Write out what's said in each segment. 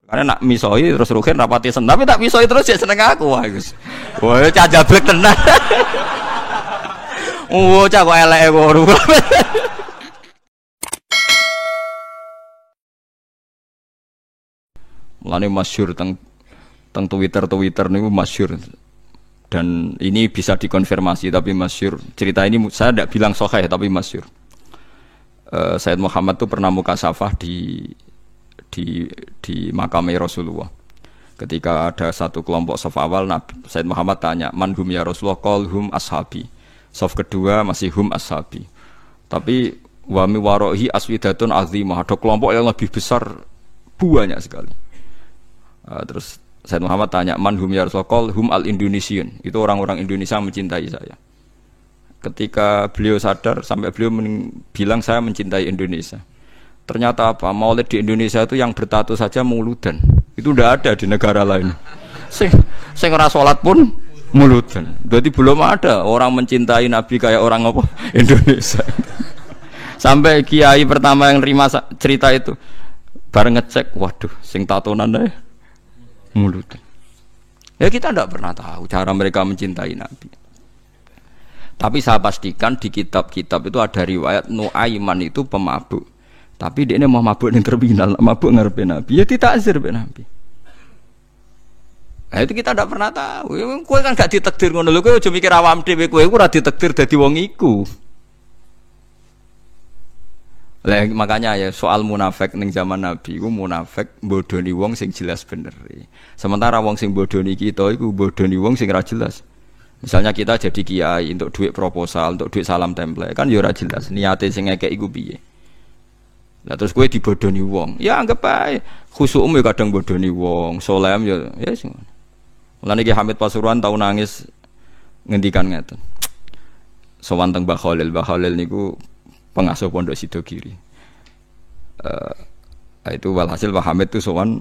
Karena nak misoi terus Ruhin rapati seneng, tapi tak misoi terus ya seneng aku wah Gus. Wah, cah jablek tenan. Cah kok eleke ngono. Mulane masyhur teng Twitter niku masyhur. Dan ini bisa dikonfirmasi tapi masyhur. Cerita ini saya tidak bilang sahih tapi masyhur. Sayyid Muhammad tuh pernah mukasafah di makam Rasulullah. Ketika ada satu kelompok saf awal, Sayyid Muhammad tanya, "Man hum ya Rasulullah?" Qal hum ashabi. Saf kedua masih hum ashabi. Tapi wa mi warohi aswidatun azimah. Ada kelompok yang lebih besar banyak sekali. Terus Sayyid Muhammad tanya, "Man hum ya Rasulullah?" Qal hum al-Indonesian. Itu orang-orang Indonesia mencintai saya. Ketika beliau sadar sampai beliau bilang saya mencintai Indonesia. Ternyata apa? Maulid di Indonesia itu yang bertato saja muludan. Itu tidak ada di negara lain. Sing ora salat pun muludan. Berarti belum ada orang mencintai Nabi kayak orang apa? Indonesia. Sampai kiai pertama yang terima cerita itu bareng ngecek, waduh, sing tatonan deh muludan. Ya kita tidak pernah tahu cara mereka mencintai Nabi. Tapi saya pastikan di kitab-kitab itu ada riwayat Nuaiman itu pemabuk. Tapi dia ini mau mabuk yang terminal, mabuk ngarepe Nabi. Ya ditakzir be Nabi. Nah itu kita tidak pernah tahu. Kowe kan gak ditakdir ngono lho, kowe aja mikir awam dhewe kowe ora ditakdir dadi wong iku. Lah makanya ya soal munafik ning zaman Nabi iku munafik bodoni wong sing jelas bener. Sementara wong sing bodoni kita iku bodoni wong sing ora jelas. Misalnya kita jadi kiai untuk duit proposal, untuk duit salam template kan ya ora jelas niate sing ngekek iku piye. Lah terus kowe dibodoni wong, ya anggap ae khusukmu ya kadang bodoni wong, saleh ya sing. Mulane Ki Hamid Pasuruan tau nangis ngendikan ngeten. Sowan teng Mbah Khalil niku pengasuh pondok Sidogiri. Itu walhasil Pak Hamid itu sowan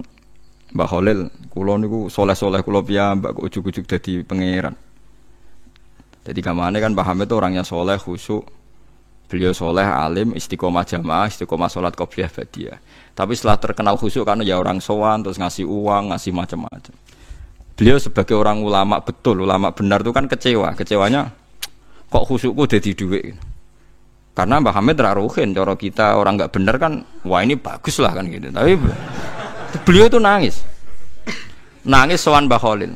Mbah Khalil, kula niku soleh-soleh kula piyambak kok ujug-ujug dadi pangeran. Jadi kamane kan Pak Hamid itu orangnya soleh, khusyuk. Beliau soleh, alim, istiqomah jamaah, istiqomah sholat qobliyah ba'diyah. Tapi setelah terkenal khusyuk karena ya orang sowan terus ngasih uang, ngasih macam-macam. Beliau sebagai orang ulama betul, ulama benar itu kan kecewa. Kecewanya kok khusyukku dadi dhuwit. Karena Mbah Hamid ra ruhin, cara kita orang enggak benar kan, wah ini bagus lah kan gitu. Tapi beliau itu nangis. Nangis sowan Mbah Khalil.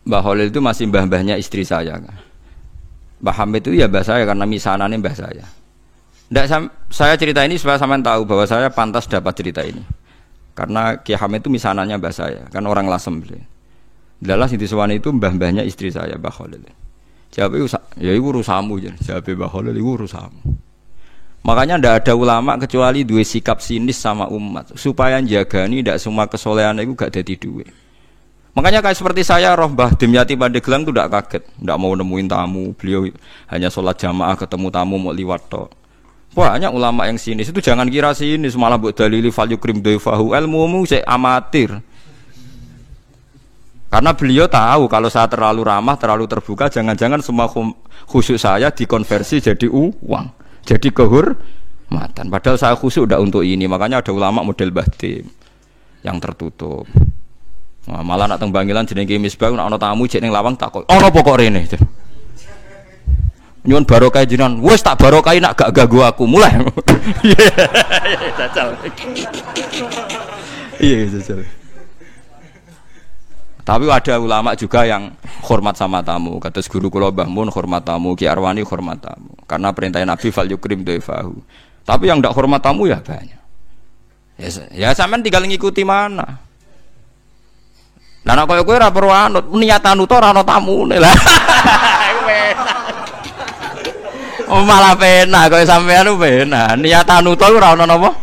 Mbah Khalil itu masih mbah-mbahnya istri saya kan. Mbah Hamid itu ya mbah saya karena misanane mbah saya. Ndak saya cerita ini supaya sampean tahu bahwa saya pantas dapat cerita ini. Karena Ki Hamid itu misanannya mbah saya, kan orang Lasem beliau. Dalah sing disewani itu mbah-mbahnya istri saya, Mbah Khalil. Jawab ya iku urusamu jan. Jawab Mbah Khalil iku urusamu. Makanya ndak ada ulama kecuali dua sikap sinis sama umat supaya njagani ndak semua kesolehan itu gak dadi duwe. Makanya kayak seperti saya roh Mbah Dimyati Pandeglang itu tidak kaget, tidak mau nemuin tamu, beliau hanya sholat jamaah ketemu tamu mau liwat tok. Banyak ulama yang sinis itu jangan kira sinis malah buat dalili fal yukrim dhaifahu ilmumu saya amatir. Karena beliau tahu kalau saya terlalu ramah, terlalu terbuka, jangan-jangan semua khusyuk saya dikonversi jadi uang, jadi kehormatan. Padahal saya khusyuk tidak untuk ini, makanya ada ulama model Mbah Dim yang tertutup. Nah, malah nak teng Bangilan jenenge Misbah nak ana tamu jek ning lawang takok. Ana apa kok rene? Nyuwun barokah jenengan. Wis tak barokahi nak gak ganggu aku. Mulai. Iya, jajal. Iya, jajal. Tapi ada ulama juga yang hormat sama tamu. Kados guru kula Mbah Mun hormat tamu, Ki Arwani hormat tamu. Karena perintah Nabi fal yukrim dhaifahu. Tapi yang ndak hormat tamu ya banyak. Ya sampean tinggal ngikuti mana. Lah nek koyo kowe ora perlu anut, niatan uta ora ana tamune lah. Oh malah penak kowe sampean penak. Niatan uta ora ana napa?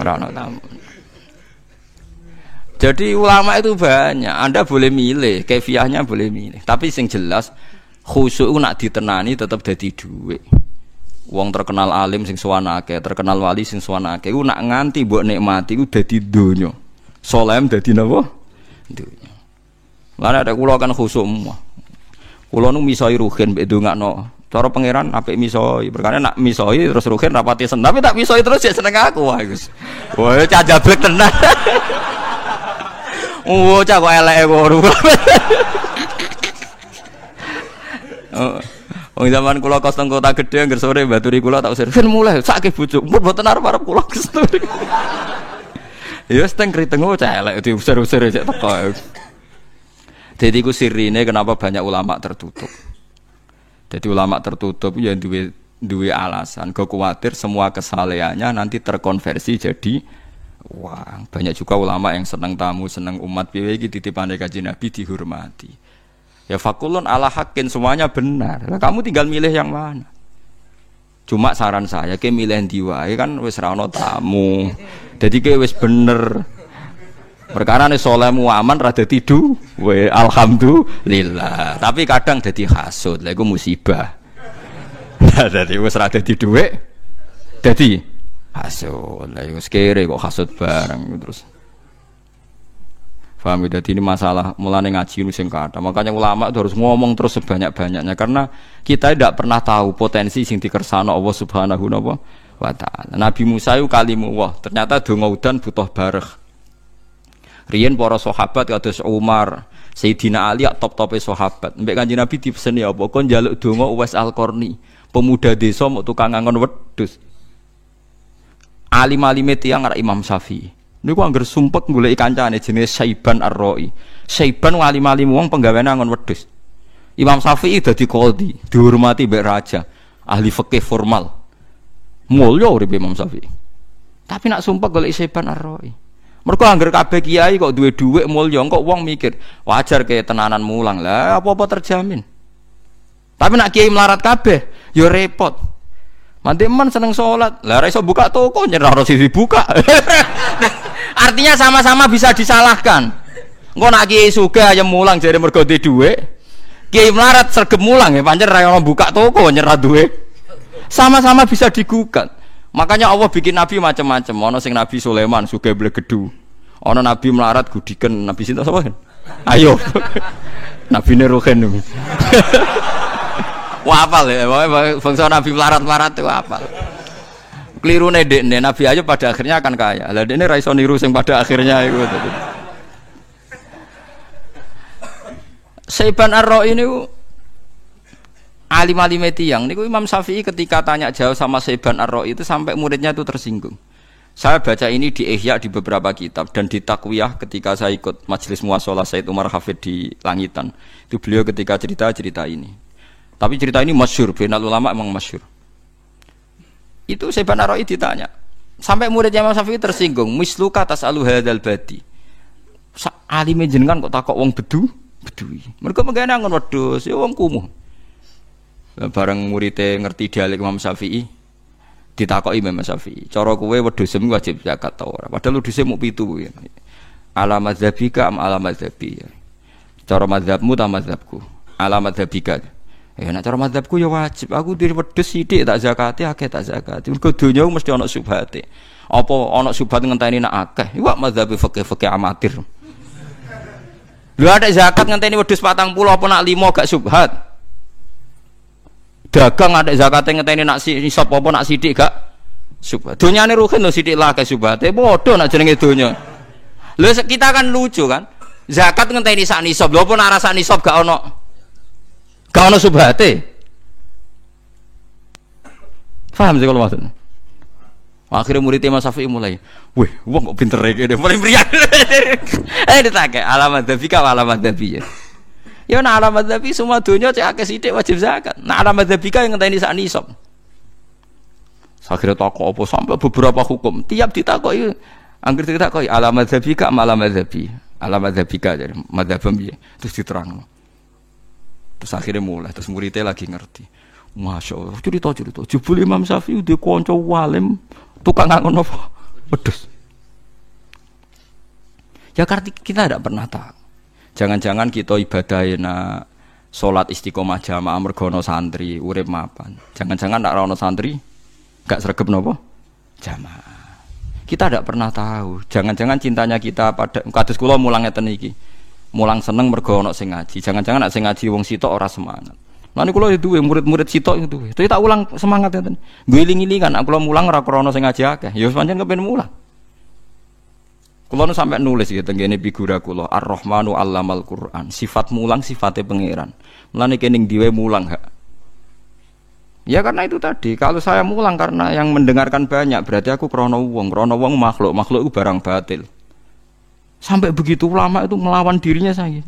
Ora ana tamu. Jadi ulama itu banyak. Anda boleh milih, kefiahnya boleh milih. Tapi sing jelas khusyuk nak ditenani tetap dadi dhuwit. Wong terkenal alim sing sowan akeh, terkenal wali sing sowan akeh, iku nak nganti mbok nikmati iku dadi donya. Saleh dadi napa? Dunya. Lan ada kula kan khusyuk semua. Kula nu misoi ruhin mbek ndongakno Cara pangeran apik misoi, perkara nak misoi terus Ruhin rapati seneng, tapi tak misoi terus ya seneng aku wah Gus. Wah, cah jablek tenan. Oh, cah kok eleke ngono. Wong zaman kula kos teng kota gedhe angger sore baturi kula tak usir. Fen mulai sakke bojo. Mun mboten arep-arep kula kestur. Ya wis teng kriteng cah elek diusir-usir cek teko. Jadi ku sirine kenapa banyak ulama tertutup. Jadi ulama tertutup ya duwe alasan, khawatir semua kesalehannya nanti terkonversi jadi wah, banyak juga ulama yang senang tamu, senang umat piye iki titipane Kanjeng Nabi dihormati. Ya fakulun ala hakin semuanya benar. Lah kamu tinggal milih yang mana? Cuma saran saya ke milih ndi wae kan wis ra ono tamu. Dadi ke wis bener. Perkara nih solehmu aman rada tidu, we alhamdulillah. Tapi kadang jadi hasud, lah iku musibah. Jadi wes rada tidu we, jadi hasud. Lah iku sekere kok hasud bareng terus. Paham ya? Jadi ini masalah mulane ngaji nu sing kathah. Makanya ulama itu harus ngomong terus sebanyak-banyaknya karena kita tidak pernah tahu potensi sing dikersano Allah Subhanahu wa taala. Nabi Musa itu kalimullah, ternyata donga udan butuh bareh. Riyen para sahabat kados Umar, Sayyidina Ali top-tope sahabat. Mbek Kanjeng Nabi dipeseni apa kon njaluk donga Uwais Al-Qarni, pemuda desa mok tukang ngangon wedhus. Alim-alime tiyang arek Imam Syafi'i. Niku angger sumpek goleki kancane jenenge Saiban Ar-Ra'i. Saiban alim-alim wong penggaweane ngangon wedhus. Imam Syafi'i dadi qadhi, dihormati mbek raja, ahli fikih formal. Mulya urip Imam Syafi'i. Tapi nak sumpek goleki Saiban Ar-Ra'i. Mergo angger kabeh kiai kok duwe dhuwit mulya, kok wong mikir wajar ke tenanan mulang lah, apa-apa terjamin. Tapi nak kiai melarat kabeh, ya repot. Manteman seneng salat, lah ora iso buka toko nyerah ora sisi buka. Artinya sama-sama bisa disalahkan. Engko nak kiai sugih ayam mulang jare mergo duwe dhuwit. Kiai melarat sregep mulang ya pancen ra ono buka toko nyerah duwe. Sama-sama bisa digugat. Makanya Allah bikin nabi macam-macam. Ono sing Nabi Sulaiman sugih blegedu. Ono nabi melarat gudiken, nabi sinten sapa? Ayo. Nabi Nuruhen. Wah apal ya, bangsa nabi melarat-melarat itu apal. Kelirune dekne Nabi Ayub pada akhirnya akan kaya. Lah dekne ra iso niru sing pada akhirnya iku. Saiban Ar-Ra'i niku alim-alime tiyang niku Imam Syafi'i ketika tanya jauh sama Saiban Ar-Ra'i itu sampai muridnya itu tersinggung. Saya baca ini di Ihya di beberapa kitab dan di Takwiyah ketika saya ikut majelis muashalah Said Umar Hafid di Langitan. Itu beliau ketika cerita ini. Tapi cerita ini masyhur, bainal ulama emang masyhur. Itu Saiban Ar-Ra'i ditanya. Sampai muridnya Imam Syafi'i tersinggung, misluka tasalu hadzal badi. Alime jenengan kok takok wong bedui. Mergo mengene ngon wedhus, ya wong kumuh. Bareng muridé ngerti dialek Imam Syafi'i ditakoki Imam Syafi'i cara kowe wedhus wajib zakat ta ora padahal wedhuse mung 7 kuwi ala madzhabika am ala madzhabi cara madzhabmu ta madzhabku ala madzhabika nek cara madzhabku ya wajib aku diri wedhus sithik tak zakati akeh tak zakati mergo donya mesti ana subhate apa ana subhat ngenteni nak akeh iku madzhabi fikih amatir lho ada zakat ngenteni wedhus 40 apa nak 5 gak subhat dagang ada zakatnya ngeteni nak nisab apa nak sidik gak subhat. Donyane Ruhin lho sidik lah ke subhate padha nak jenenge donya. Lho kita kan lucu kan. Zakat ngenteni sak nisab. Lho apa nak rasa nisab gak ono subhate. Paham sih kalau maksudnya. Akhirnya murid Imam Syafi'i mulai, "Wih, wong kok pinter iki deh." Mulai meriang. Ditake alamat dzabika alamat dzabi. Ya nak alamat dzabi semua dunia cek akeh sithik wajib zakat. Nak alamat dzabika yang ngenteni sak nisab. Akhirnya takok apa sampai beberapa hukum. Tiap ditakoki angger ditakoki alamat dzabika alamat dzabi. Alamat dzabika jadi madzhabem piye. Terus diterangno. Terus akhirnya mulai terus muridnya lagi ngerti. Masya Allah, cerita jebul Imam Syafi'i udah konco walim tukang ngangon apa? Wedhus. Ya karena kita tidak pernah tahu. Jangan-jangan kita ibadah nak salat istiqomah jamaah mergo ana santri urip mapan. Jangan-jangan nak ana santri gak sregep napa? Jamaah. Kita tidak pernah tahu. Jangan-jangan cintanya kita pada kados kula mulang ngeten iki. Mulang seneng mergo ana sing ngaji. Jangan-jangan nak sing ngaji wong sitok ora semangat. Lan kula duwe murid-murid sitok itu. Itu tak ulang semangat ngeten. Ngiling-ilingan aku mulang ora krana sing ngaji akeh. Ya pancen kepen mulang. Kula nu sampe nulis iki tengene figura kula Ar-Rahmanu 'Allamal Qur'an. Sifat mulang sifate pangeran. Mulane kene ning diwe mulang hak. Ya karena itu tadi, kalau saya mulang karena yang mendengarkan banyak, berarti aku krono wong makhluk itu barang batil. Sampai begitu ulama itu melawan dirinya saya.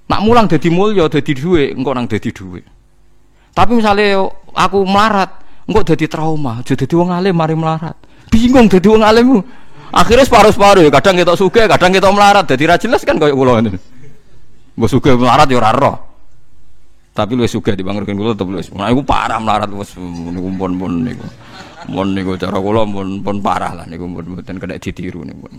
Nak mulang dadi mulya, dadi dhuwit, engko nang dadi dhuwit. Tapi misalnya aku melarat, engko dadi trauma, dadi wong alim mari melarat. Bingung dadi wong alim. Akhirnya separuh-separuh, kadang ketok sugih, kadang ketok melarat, dadi ra jelas kan koyo kula ngene. Mbok sugih melarat ya ora roh. Tapi luwih sugih dibandingkan kula tetep luwih. Nah iku parah melarat wis niku pun niku. Mun niku cara kula pun parah lah niku mboten kena ditiru niku.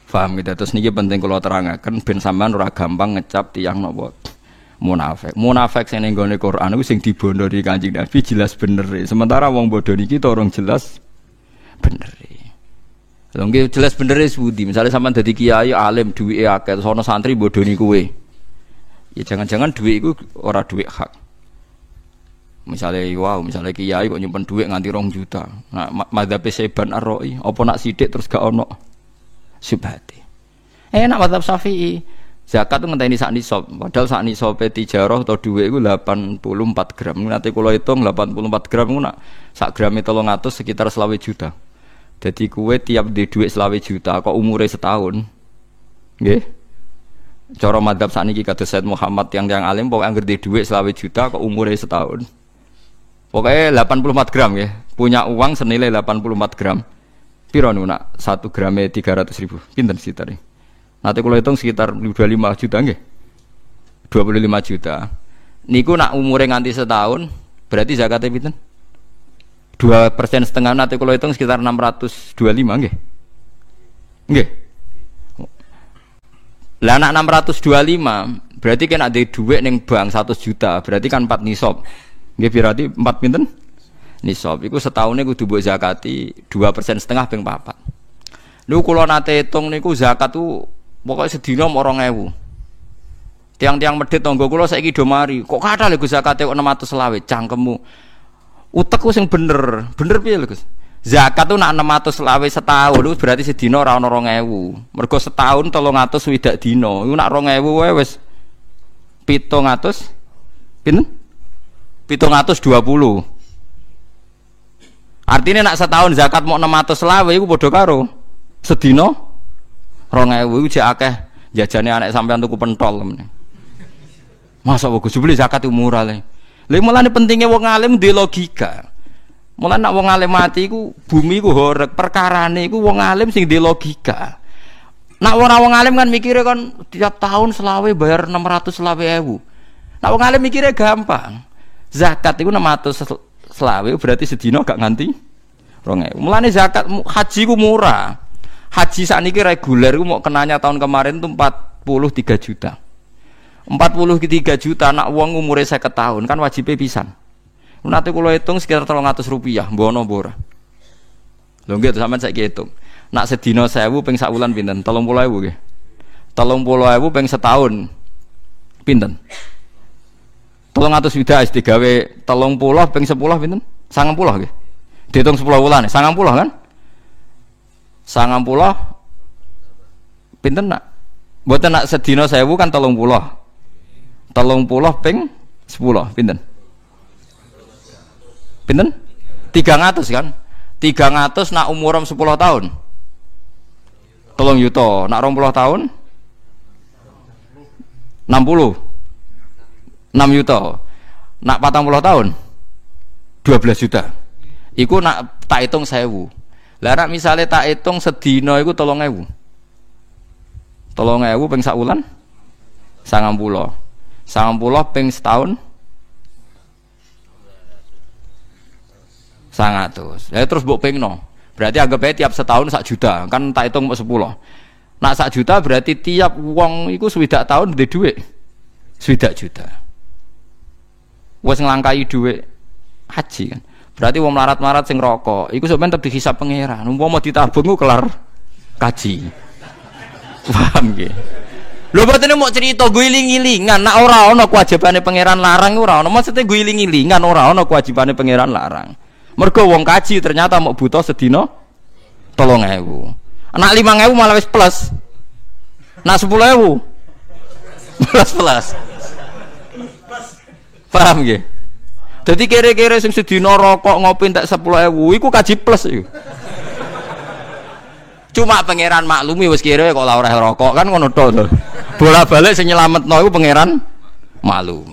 Paham gitu. Terus niki penting kula terangaken ben sampean ora gampang ngecap tiyang napa munafik. Munafik sing ning gone Quran iku sing dibondori Kanjeng Nabi jelas bener. Sementara wong bodho niki orang jelas bener. Lha nggih jelas bener sepundi. Misale sampean dadi kiai alim duwike akeh terus ana santri bodoni kowe. Ya jangan-jangan duit itu ora duit hak. Misalnya kiai kok nyimpen duit nganti 2 juta. Nah, madzhab Seban Ar-Ra'i, apa nak sidik terus gak ono subhati. Nak madzhab Syafi'i, zakat itu ngenteni sak nisab. Padahal sak nisabe tijarah atau duit itu 84 gram. Nanti kalau hitung 84 gram itu nak sak grame 300 sekitar 20 juta. Jadi kue tiap di duit 20 juta kok umure setahun. Nggih. Cara madzhab sakniki kados Said Muhammad yang alim pokoke anggere di dhuwit 20 juta kok umure setahun. Pokoke 84 gram ya. Punya uang senilai 84 gram. Piro niku nak 1 grame 300.000. Pinten sekitar? Nanti kula hitung sekitar 25 juta nggih. 25 juta. Niku nak umure nganti setahun berarti zakate pinten? 2,5% nanti kula hitung sekitar 625 nggih. Nggih. Lah anak 625 berarti kan ada duit ning bank 100 juta berarti kan 4 nisab. Nggih berarti 4 pinten? Nisab. Iku setahune kudu mbok zakati 2,5% ping 4. Niku kula nate hitung niku zakat tu pokoke sedina 2.000. Tiang-tiang medhit tangga kula saiki do mari. Kok kathah lho Gus zakate kok 620 cangkemmu. Utekku sing bener. Bener piye lho Gus? Zakat tu nak 620 setahun itu berarti sedina ora ono 2.000. Mergo setahun 300 dina. Iku nak 2.000 wae wis 700 pinten? 720. Artinya nak setahun zakat mau 620 iku padha karo sedina 2.000 iku jek akeh jajane anak sampean tuku pentol. Masa kok Gus beli zakat murah le. Lha mulane pentinge wong alim duwe logika. Mulane nak wong alim mati iku bumi iku horeg, perkarane iku wong alim sing duwe logika. Nak wong alim kan mikire kan tiap tahun selawe bayar 620.000. Nak wong alim mikire gampang. Zakat iku 620 berarti sedina gak nganti 2.000. Mulane zakat haji ku murah. Haji sakniki reguler ku mau kenanya tahun kemarin tuh 43 juta. 43 juta nak wong umure 50 tahun kan wajibe pisan. Nanti kalau hitung sekitar 300 rupiah, bono bora. Lho nggih sampean saiki hitung. Nak sedina 1000 ping sak wulan pinten? 30.000 nggih. 30.000 ping setahun pinten? 300 widas digawe 30 ping 10 pinten? 90 nggih. Dihitung 10 wulan, 90 kan? 90 pinten nak? Mboten nak sedina 1000 kan 30. 30 ping 10 pinten? Pinten? 300 kan? 300 nak umuram 10 tahun 3 juta, nak 20 tahun 60 6 juta, nak 40 tahun 12 juta. Iku nak tak hitung 1000. Lah nak misale tak hitung sedina iku 3000. 3000 ping sak wulan 90. 90 ping setahun 100. Ya terus mbok pingno. Berarti anggap aja tiap setahun 1 juta, kan tak hitung 10. Nak 1 juta berarti tiap wong iku swidak tahun ndek dhuwit 1 juta. Wes nglangkai dhuwit haji kan. Berarti wong melarat-melarat sing rokok iku sampeyan tetep dihisab pangeran. Umpama ditabung ku kelar kaji. Paham nggih? Lho mboten mau cerita guling-gilingan, nak ora ana kewajibane pangeran larang ora ana. Maksudnya guling-gilingan ora ana kewajibane pangeran larang. Mergo wong kaji ternyata mau butuh sedina 3.000. Nak 5.000 malah wis plus. Nak 10.000 plus. Paham nggih? Dadi kere-kere sing sedina rokok ngopi entek 10.000 iku kaji plus iku. Cuma pangeran maklumi wis kira kok ora rokok kan ngono to. Bola-balik sing nyelametno iku pangeran maklum.